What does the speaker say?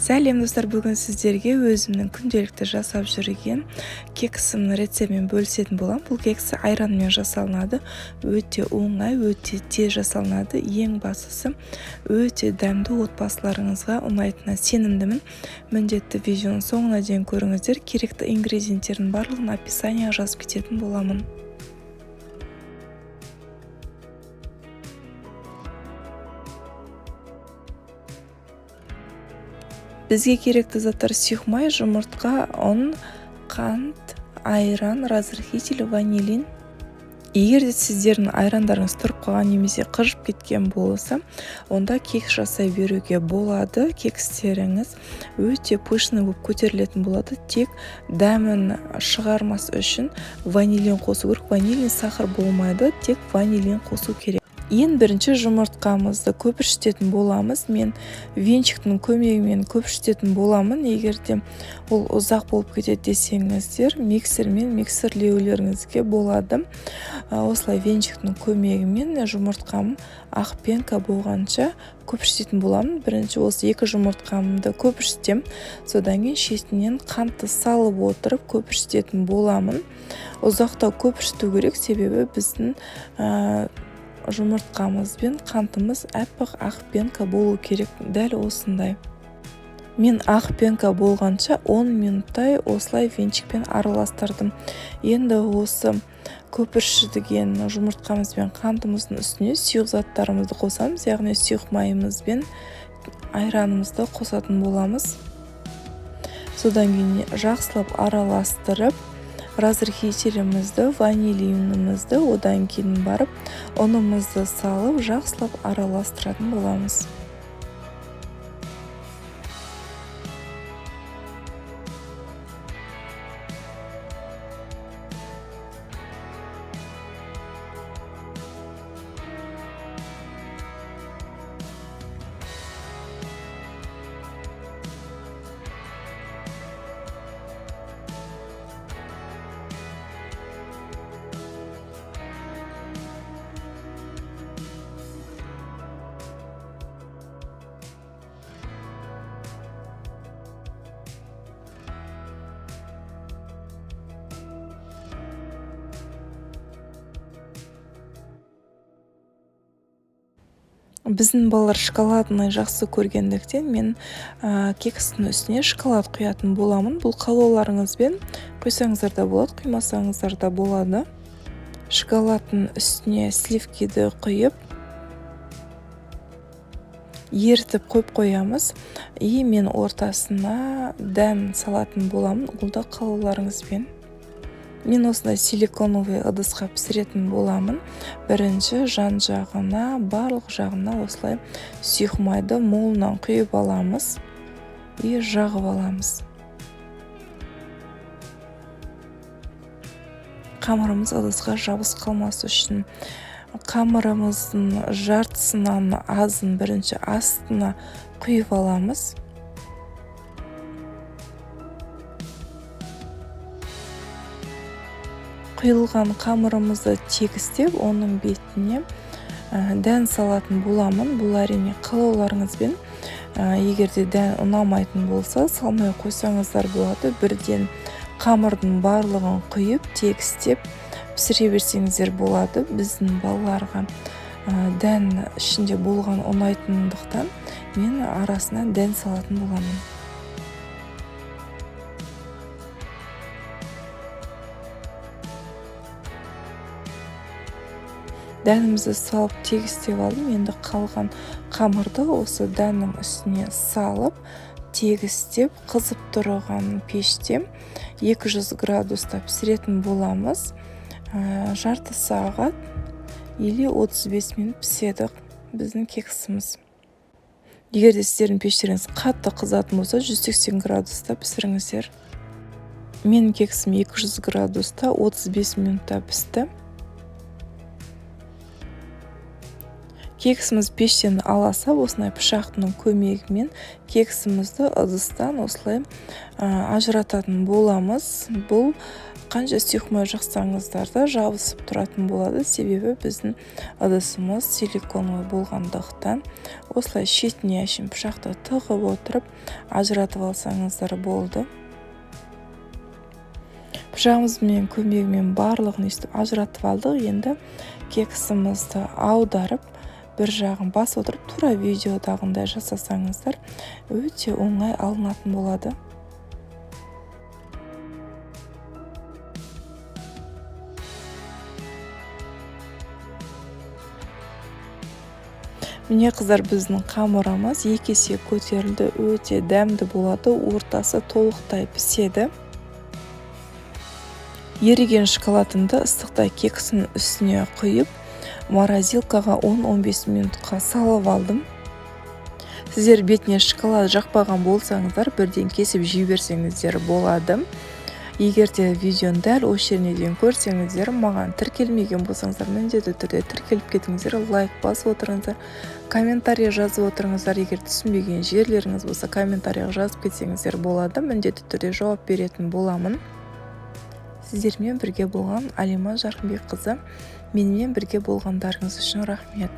Сәлем достар, бүгін сіздерге өзімнің күнделікті жасап жүрген кексімнің рецептімен бөлісетін боламын. Бұл кексі айранмен жасалынады. Өте оңай, өте тез жасалынады. Ең бастысы өте дәмді, отбасыларыңызға ұнайтынына сенімдімін. Міндетті видеоның соңына дейін көріңіздер. Керекті ингредиенттердің барлығын описанияға жазып кететін боламын. Бізге керекті заттар: сүйхмай, жұмыртқа, ұн, қант, айран, разрыхитель, ванилин. Егер де сіздердің айрандарыңыз тұрып қалған немесе қыжып кеткен болса, онда кекс жасай беруге болады. Кекстеріңіз өте пышный болып көтерілетін болады. Тек дәмін шығармас үшін ванилин қосу керек. Ванилин сахар болмайды, тек ванилин қосу керек. Ең бірінші жұмыртқамызды көпіршітетін боламыз. Мен венчиктің көмегімен көпіршітетін боламын. Егер де ол ұзақ болып кетеді десеңіздер, миксермен миксерлеулеріңізге болады. Осылай венчиктің көмегімен жұмыртқам ақ пенка болғанша көпіршітетін боламын. Бірінші осы екі жұмыртқамды көпіршітем. Содан кейін шетінен қантты салып отырып көпіршітетін боламын. Ұзақтау көпіршіту керек, себебі біздің жұмыртқамыз бен қантымыз әппақ ақ пенка болу керек. Дәл осындай. Мен ақ пенка болғанша 10 минуттай осылай венчикпен араластырдым. Енді осы көпіршітілген жұмыртқамыз бен қантымыздың үстіне сұйық заттарымызды қосамыз, яғни сұйық майымыз бен айранымызды қосатын боламыз. Содан кейін жақсылап араластырып, разрыхителімізді, ванилинімізді, одан кейін барып ұнымызды салып, жақсылап араластыратын боламыз. Біздің балалар шоколадны жақсы көргендіктен мен кекстің үстіне шоколад құятын боламын. Бұл қалауларыңызбен құйсаңыздар да болады, құймасаңыздар да болады. Шоколадтың үстіне сливкиді құйып, ертіп қойып қоямыз. И мен ортасына дән салатын боламын. Бұл да қалауларыңызбен. Мен осындай силиконовый ыдысқа пісіретін боламын. Бірінші жан жағына, барлық жағына осылай сұйық майды молынан құйып аламыз и жағып аламыз. Қамырымыз ыдысқа жабыс қалмас үшін қамырымыздың жартысынан азын бірінші астына құйып аламыз. Құйылған қамырымызды тегістеп, оның бетіне дән салатын боламын. Бұл әрине қалауларыңызбен. Егер де дән ұнамайтын болса, салмай қойсаңыздар болады. Бірден қамырдың барлығын құйып, тегістеп пісіре берсеңіздер болады. Біздің балаларға дән ішінде болған ұнайтындықтан мен арасына дән салатын боламын. Дәнімізді салып тегістеп алдым. Енді қалған қамырды осы дәннің үстіне салып, тегістеп, қызып тұрған пеште 200 градуста пісіретін боламыз. Жарты сағат или 35 минут піседі біздің кексіміз. Егер де сіздердің пештеріңіз қатты қызатын болса, 180 градуста пісіріңіздер. Менің кексім 200 градуста 35 минутта пісті. Кексіміз пештен ала сап, осындай пышақтың көмегімен кексімізді ыдыстан осылай ажырататын боламыз. Бұл қанша сұйық жақсаңыздар да жабысып тұратын болады, себебі біздің ыдысымыз силиконовый болғандықтан. Осылай шетіне әшейін пышақты тығып отырып ажыратып алсаңыздар болды. Пышағымызбен көмегімен барлығын өстіп ажыратып алдық. Енді кексімізді аударып, бір жағын бас отырып, тура видеодағындай жасасаңыздар, өте оңай алынатын болады. Міне қыздар, біздің қамырымыз 2 есе көтерілді, өте дәмді болады, ортасы толықтай піседі. Еріген шоколадымды ыстықтай кексінің үстіне құйып, морозилкаға 10-15 минутқа салып алдым. Сіздер бетіне шоколад жақпаған болсаңыздар, бірден кесіп жіберсеңіздер болады. Егер де видеоны дәл осы жеріне дейін көрсеңіздер, маған тіркелмеген болсаңыздар, міндетті түрде тіркеліп кетіңіздер, лайк басып отырыңыздар, комментарий жазып отырыңыздар. Егер түсінбеген жерлеріңіз болса, комментарийға жазып кетсеңіздер болады, міндетті түрде жауап беретін боламын. Сіздермен бірге болған Алима Жарқынбекқызы. Менімен бірге болғандарыңыз үшін рахмет.